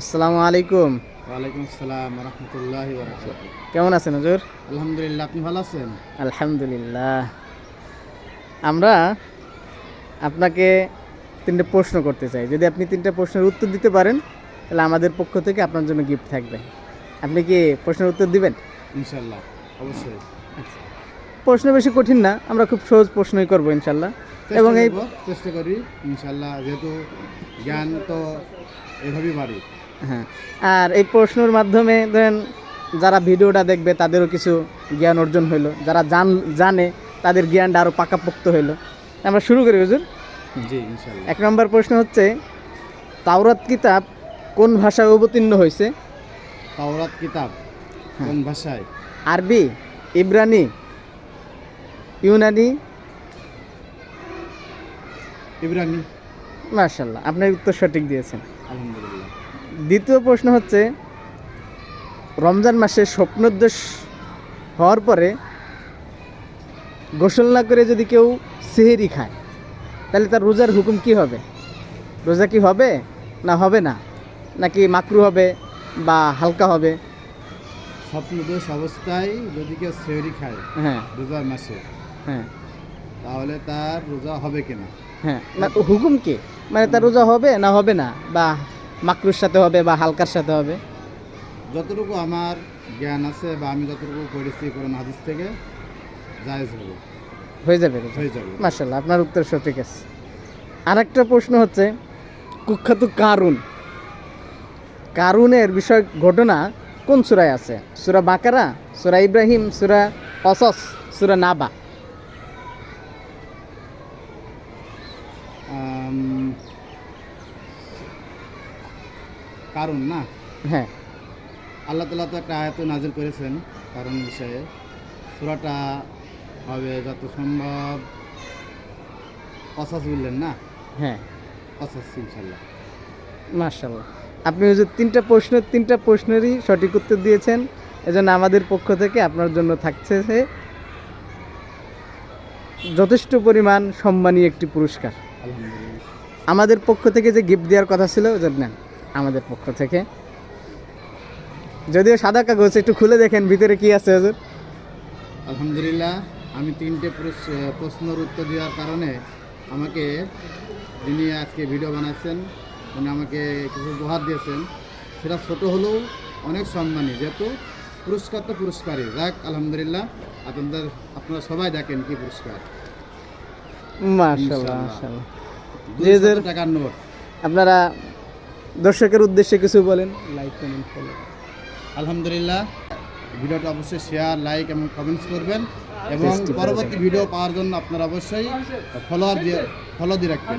আসসালামু আলাইকুম। ওয়ালাইকুম আসসালাম রহমতুল্লাহি ওয়া বারাকাতুহু। কেমন আছেন হুজুর? আলহামদুলিল্লাহ, আপনি ভালো আছেন? আলহামদুলিল্লাহ। আমরা আপনাকে ৩টে প্রশ্ন করতে চাই। যদি আপনি ৩টে প্রশ্নের উত্তর দিতে পারেন, তাহলে আমাদের পক্ষ থেকে আপনার জন্য গিফট থাকবে। আপনি কি প্রশ্নের উত্তর দিবেন? ইনশাআল্লাহ, অবশ্যই আচ্ছা। প্রশ্ন বেশি কঠিন না, আমরা খুব সহজ প্রশ্নই করব ইনশাল্লাহ। এবং চেষ্টা করি ইনশাআল্লাহ, যেহেতু জ্ঞান তো এভাবেই বাড়ি। হ্যাঁ, আর এই প্রশ্নের মাধ্যমে ধরেন যারা ভিডিওটা দেখবে তাদেরও কিছু জ্ঞান অর্জন হইলো, যারা জানে তাদের জ্ঞানটা আরও পাকাপোক্ত হইলো। আমরা শুরু করি হুজুর। জি ইনশাআল্লাহ। ১ নম্বর প্রশ্ন হচ্ছে, তাওরাত কিতাব কোন ভাষায় অবতীর্ণ হয়েছে? তাওরাত কিতাব কোন ভাষায়? আরবি, ইব্রানি, ইউনানি? ইব্রানি। মাশাআল্লাহ, আপনার উত্তর সঠিক দিয়েছেন। আলহামদুলিল্লাহ। দ্বিতীয় প্রশ্ন হচ্ছে, রমজান মাসে স্বপ্নোদ্দেশ হওয়ার পরে গোসল না করে যদি কেউ সেহরি খায়, তাহলে তার রোজার হুকুম কি হবে? রোজা কি হবে না হবে না, নাকি মাকরু হবে বা হালকা হবে? স্বপ্নদোষ অবস্থায় যদি কেউ সেহরি খায় হ্যাঁ রোজার মাসে, হ্যাঁ তাহলে তার রোজা হবে কিনা? হ্যাঁ, না হুকুম কি, মানে তার রোজা হবে না হবে না, বা মাকরুর সাথে হবে বা হালকার সাথে হবে? যতটুকু আমার জ্ঞান আছে বা আমি যতটুকু পড়েছি কোরআন হাদিস থেকে, জায়েজ হবে, হয়ে যাবে রোজা। হয়ে যাবে। মাশাআল্লাহ, আপনার উত্তর সঠিক আছে। আরেকটা প্রশ্ন হচ্ছে, কুখ্যাত কারুনের বিষয় ঘটনা কোন সূরায় আছে? সূরা বাকারা, সূরা ইব্রাহিম, সূরা কসস, সূরা নাবা? কারণ না, হ্যাঁ আল্লাহ তাআলা তো একটা আয়াত নাজিল করেছেন কারণ বিষয়ে। সূরাটা হবে যত সম্ভব কসাস, বললেন না? হ্যাঁ, কসাস ইনশাআল্লাহ। মাশাআল্লাহ, আপনি ওই যে তিনটা প্রশ্নেরই সঠিক উত্তর দিয়েছেন। এজন্য আমাদের পক্ষ থেকে আপনার জন্য থাকছে যথেষ্ট পরিমাণ সম্মানী একটি পুরস্কার। আলহামদুলিল্লাহ। আমাদের পক্ষ থেকে যে গিফট দেওয়ার কথা ছিল, নেন আমাদের পক্ষ থেকে। যদিও সাদা কাগজ, একটু খুলে দেখেন ভিতরে কি আছে হুজুর। আলহামদুলিল্লাহ, আমি 3টে প্রশ্নের উত্তর দেওয়ার কারণে আমাকে, যিনি আজকে ভিডিও বানাচ্ছেন উনি আমাকে কিছু উপহার দিয়েছেন। সেটা ছোট হলেও অনেক সম্মানী, যেহেতু পুরস্কার তো পুরস্কারই। যাক আলহামদুলিল্লাহ, আপনারা সবাই দেখেন কি পুরস্কার। মাশাআল্লাহ ইনশাআল্লাহ। মাশাআল্লাহ। 200 টাকার নোট। আপনারা দর্শকের উদ্দেশ্যে কিছু বলেন। Like, comment, follow. আলহামদুলিল্লাহ, ভিডিওটা অবশ্যই শেয়ার, লাইক এবং কমেন্টস করবেন, এবং Tasty করে পরবর্তী দেখেন। ভিডিও পাওয়ার জন্য আপনারা অবশ্যই ফলো দিয়ে রাখবেন।